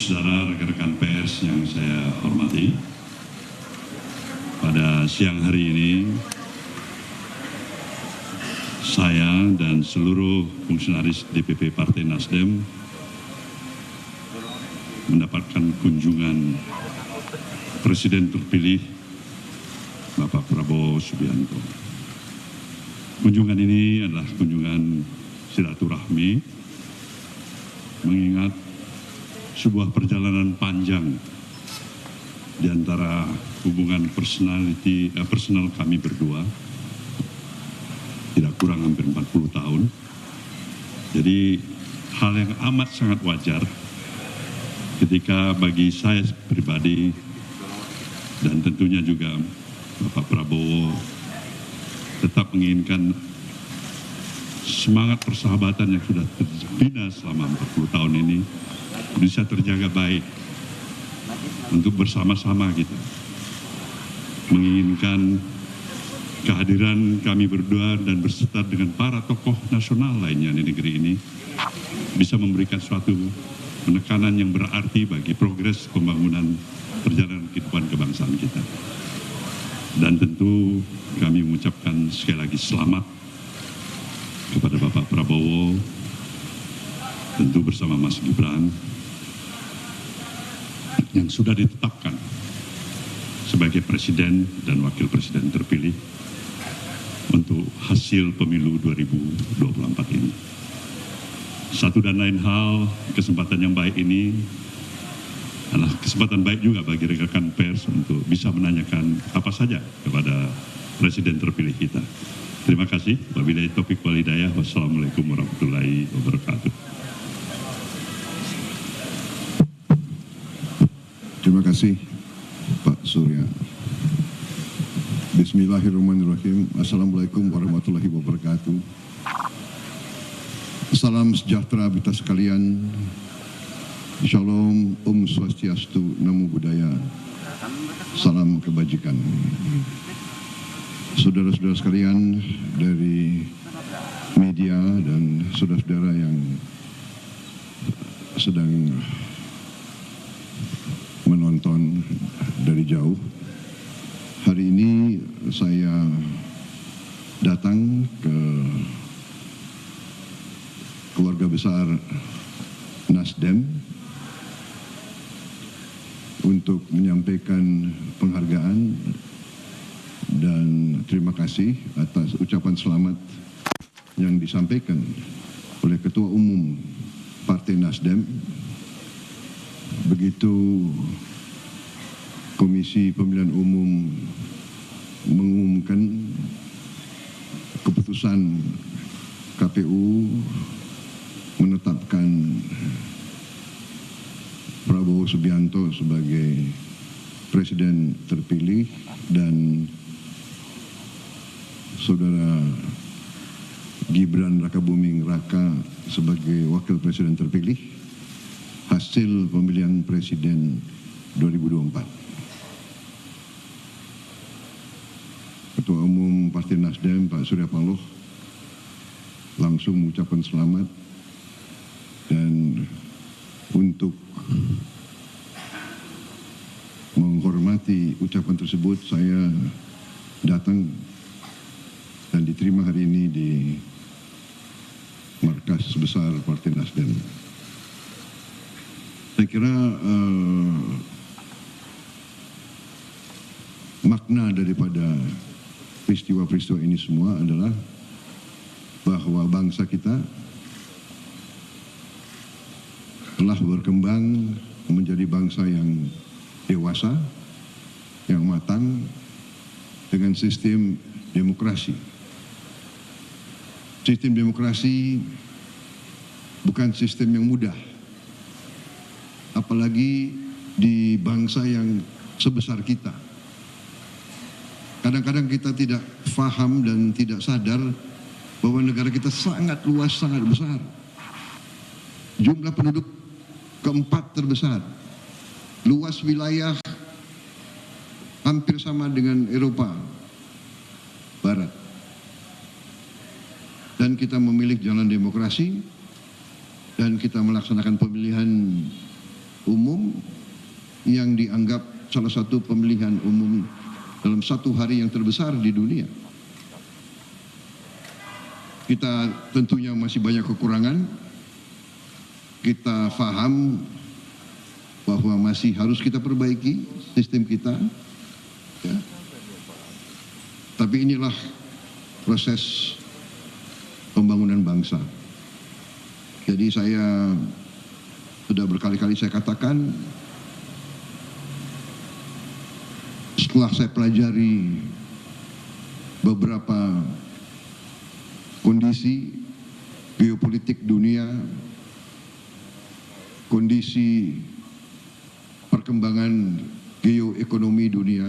saudara, rekan-rekan pers yang saya hormati, pada siang hari ini saya dan seluruh fungsionaris DPP Partai Nasdem mendapatkan kunjungan Presiden terpilih Bapak Prabowo Subianto. Kunjungan ini adalah kunjungan silaturahmi mengingat sebuah perjalanan panjang di antara hubungan personal kami berdua, tidak kurang hampir 40 tahun. Jadi hal yang amat sangat wajar ketika bagi saya pribadi dan tentunya juga Bapak Prabowo tetap menginginkan semangat persahabatan yang sudah terbina selama 40 tahun ini bisa terjaga baik untuk bersama-sama kita menginginkan kehadiran kami berdua dan berserta dengan para tokoh nasional lainnya di negeri ini bisa memberikan suatu penekanan yang berarti bagi progres pembangunan perjalanan kehidupan kebangsaan kita. Dan tentu kami mengucapkan sekali lagi selamat kepada Bapak Prabowo, tentu bersama Mas Gibran, yang sudah ditetapkan sebagai presiden dan wakil presiden terpilih untuk hasil pemilu 2024 ini. Satu dan lain hal, kesempatan yang baik ini adalah kesempatan baik juga bagi rekan pers untuk bisa menanyakan apa saja kepada presiden terpilih kita. Terima kasih. Wabillahi taufiq wal hidayah. Wassalamualaikum warahmatullahi wabarakatuh. Terima kasih Pak Surya. Bismillahirrahmanirrahim. Assalamualaikum warahmatullahi wabarakatuh. Salam sejahtera beta sekalian. Shalom, Om Swastiastu, Namo Buddhaya. Salam kebajikan. Saudara-saudara sekalian dari media dan saudara-saudara yang sedang menonton dari jauh. Hari ini saya datang ke keluarga besar Nasdem untuk menyampaikan penghargaan dan terima kasih atas ucapan selamat yang disampaikan oleh Ketua Umum Partai Nasdem. Begitu Komisi Pemilihan Umum mengumumkan keputusan KPU menetapkan Prabowo Subianto sebagai presiden terpilih dan saudara Gibran Rakabuming Raka sebagai wakil presiden terpilih hasil pemilihan presiden 2024. Ketua Umum Partai Nasdem Pak Surya Paloh langsung mengucapkan selamat, dan untuk menghormati ucapan tersebut saya datang dan diterima hari ini di markas besar Partai Nasdem. Saya kira makna daripada peristiwa-peristiwa ini semua adalah bahwa bangsa kita telah berkembang menjadi bangsa yang dewasa, yang matang dengan sistem demokrasi. Sistem demokrasi bukan sistem yang mudah, apalagi di bangsa yang sebesar kita. Kadang-kadang kita tidak paham dan tidak sadar bahwa negara kita sangat luas, sangat besar. Jumlah penduduk keempat terbesar. Luas wilayah hampir sama dengan Eropa Barat. Dan kita memilih jalan demokrasi, dan kita melaksanakan pemilihan umum yang dianggap salah satu pemilihan umum dalam satu hari yang terbesar di dunia. Kita tentunya masih banyak kekurangan. Kita paham bahwa masih harus kita perbaiki sistem kita. Ya. Tapi inilah proses pembangunan bangsa. Jadi saya sudah berkali-kali saya katakan, setelah saya pelajari beberapa kondisi geopolitik dunia, kondisi perkembangan geoekonomi dunia,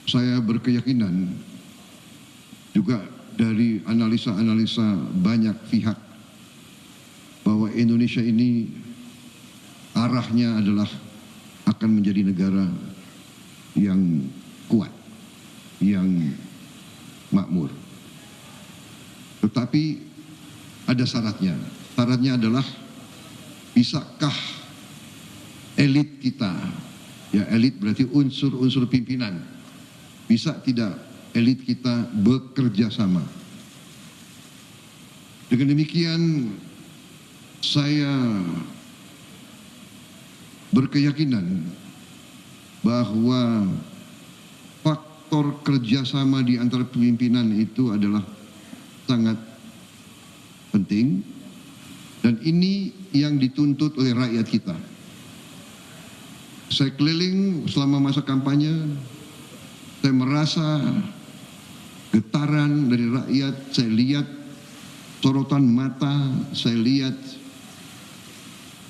saya berkeyakinan juga dari analisa-analisa banyak pihak bahwa Indonesia ini arahnya adalah akan menjadi negara yang kuat, yang makmur. Tetapi ada syaratnya. Syaratnya adalah bisakah elit kita, ya elit berarti unsur-unsur pimpinan, bisa tidak elit kita bekerja sama. Dengan demikian saya berkeyakinan bahwa faktor kerjasama di antara pimpinan itu adalah sangat penting, dan ini yang dituntut oleh rakyat kita. Saya keliling selama masa kampanye, saya merasa getaran dari rakyat, saya lihat sorotan mata, saya lihat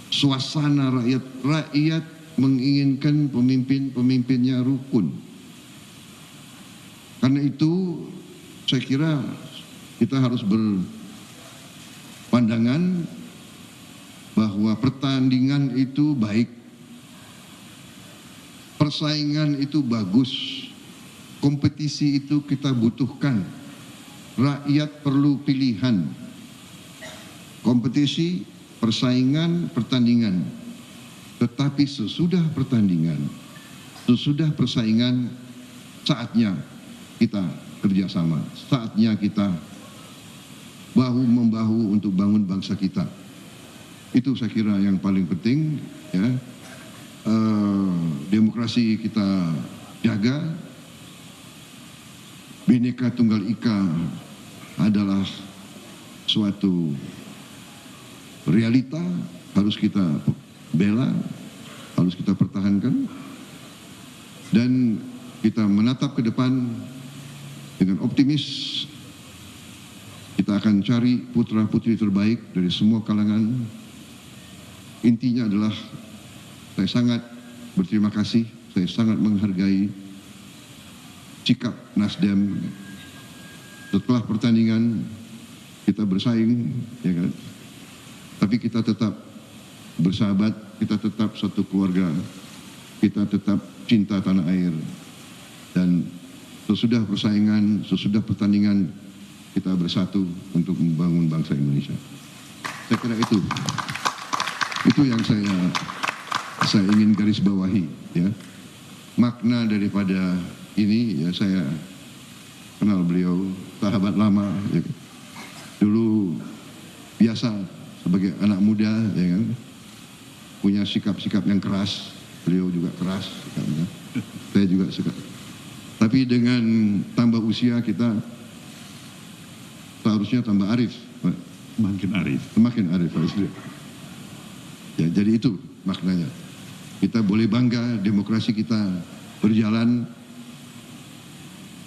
suasana rakyat. Rakyat menginginkan pemimpin-pemimpinnya rukun. Karena itu saya kira kita harus berpandangan bahwa pertandingan itu baik, persaingan itu bagus, kompetisi itu kita butuhkan. Rakyat perlu pilihan, kompetisi, persaingan, pertandingan. Tetapi sesudah pertandingan, sesudah persaingan, saatnya kita kerjasama, saatnya kita bahu-membahu untuk bangun bangsa kita. Itu saya kira yang paling penting, ya. Demokrasi kita jaga, Bhinneka Tunggal Ika adalah suatu realita, harus kita bela, harus kita pertahankan, dan kita menatap ke depan dengan optimis. Kita akan cari putra-putri terbaik dari semua kalangan. Intinya adalah saya sangat berterima kasih, saya sangat menghargai sikap Nasdem. Setelah pertandingan kita bersaing, ya kan? Tapi kita tetap bersahabat, kita tetap satu keluarga, kita tetap cinta tanah air. Dan sesudah persaingan, sesudah pertandingan, kita bersatu untuk membangun bangsa Indonesia. Saya kira itu yang saya ingin garis bawahi, ya. Makna daripada ini, ya, saya kenal beliau, sahabat lama, ya. Dulu biasa sebagai anak muda, ya kan, punya sikap-sikap yang keras. Beliau juga keras sikapnya. Saya juga suka. Tapi dengan tambah usia kita seharusnya tambah arif. Makin arif. Semakin arif harusnya. Ya, jadi itu maknanya. Kita boleh bangga demokrasi kita berjalan,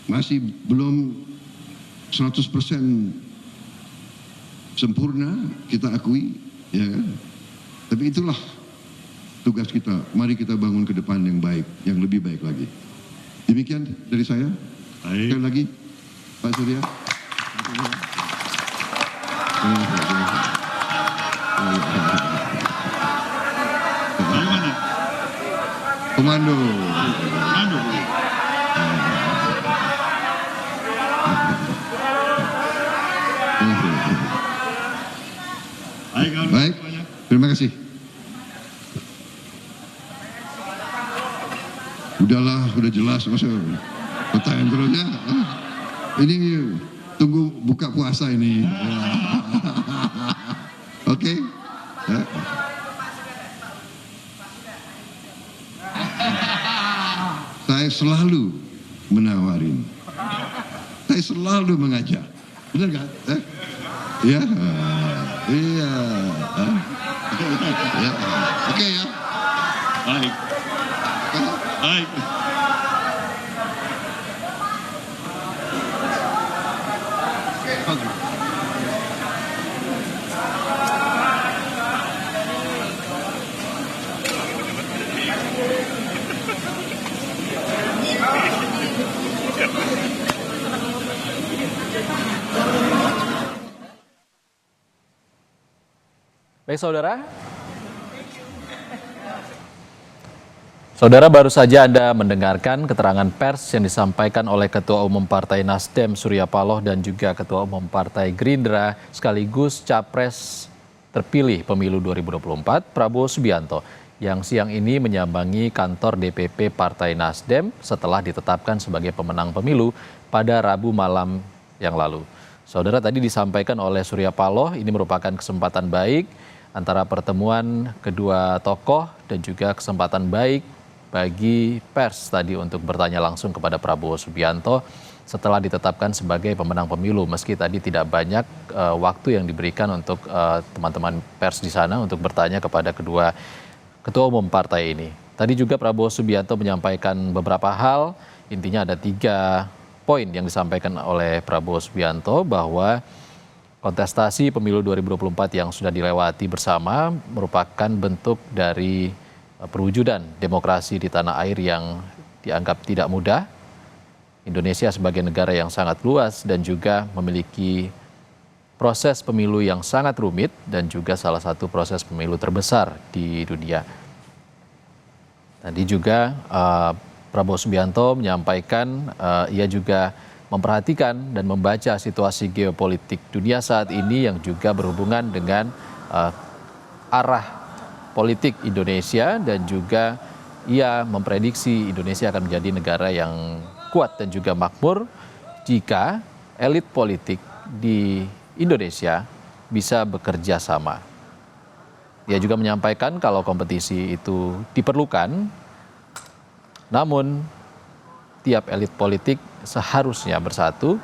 masih belum 100% sempurna, kita akui, ya kan? Tapi itulah tugas kita. Mari kita bangun ke depan yang baik, yang lebih baik lagi. Demikian dari saya. Baik. Sekali lagi, Pak Surya. Bagaimana? Komando. Anu. Baik, kawan. Baik. Terima kasih. Udahlah, udah jelas, masa pertanyaan terusnya. Ini tunggu buka puasa ini. Oke. Saya selalu menawarin. Saya selalu mengajak. Benar nggak? Ya, iya. Ya. Oke ya. Baik. Baik. Baik saudara baru saja Anda mendengarkan keterangan pers yang disampaikan oleh Ketua Umum Partai Nasdem Surya Paloh dan juga Ketua Umum Partai Gerindra sekaligus Capres terpilih pemilu 2024 Prabowo Subianto yang siang ini menyambangi kantor DPP Partai Nasdem setelah ditetapkan sebagai pemenang pemilu pada Rabu malam yang lalu. Saudara, tadi disampaikan oleh Surya Paloh ini merupakan kesempatan baik antara pertemuan kedua tokoh dan juga kesempatan baik bagi pers tadi untuk bertanya langsung kepada Prabowo Subianto setelah ditetapkan sebagai pemenang pemilu. Meski tadi tidak banyak waktu yang diberikan untuk teman-teman pers di sana untuk bertanya kepada kedua ketua umum partai ini. Tadi juga Prabowo Subianto menyampaikan beberapa hal, intinya ada 3 poin yang disampaikan oleh Prabowo Subianto bahwa kontestasi pemilu 2024 yang sudah dilewati bersama merupakan bentuk dari perwujudan demokrasi di tanah air yang dianggap tidak mudah. Indonesia sebagai negara yang sangat luas dan juga memiliki proses pemilu yang sangat rumit dan juga salah satu proses pemilu terbesar di dunia. Tadi juga Prabowo Subianto menyampaikan ia juga memperhatikan dan membaca situasi geopolitik dunia saat ini yang juga berhubungan dengan arah politik Indonesia dan juga ia memprediksi Indonesia akan menjadi negara yang kuat dan juga makmur jika elit politik di Indonesia bisa bekerja sama. Ia juga menyampaikan kalau kompetisi itu diperlukan, namun tiap elit politik seharusnya bersatu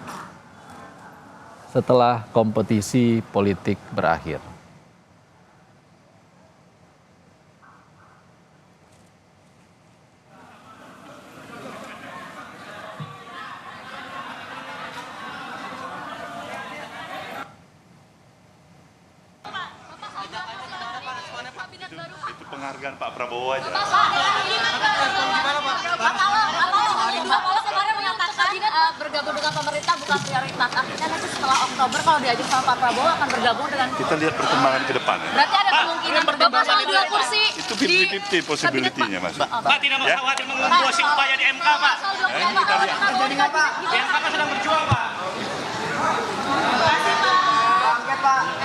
setelah kompetisi politik berakhir. Itu penghargaan Pak Prabowo aja. Bergabung dengan pemerintah bukan prioritas. Artinya nanti setelah Oktober kalau diajak sama Pak Prabowo akan bergabung dengan. Kita lihat perkembangan ke depan ya. Berarti ada kemungkinan bergabung sama 2 kursi. Itu 50-50 possibility-nya Mas. Pak tidak mau khawatir menunggu upaya di MK Pak. Kita lihat. Di MK kan sedang berjuang Pak.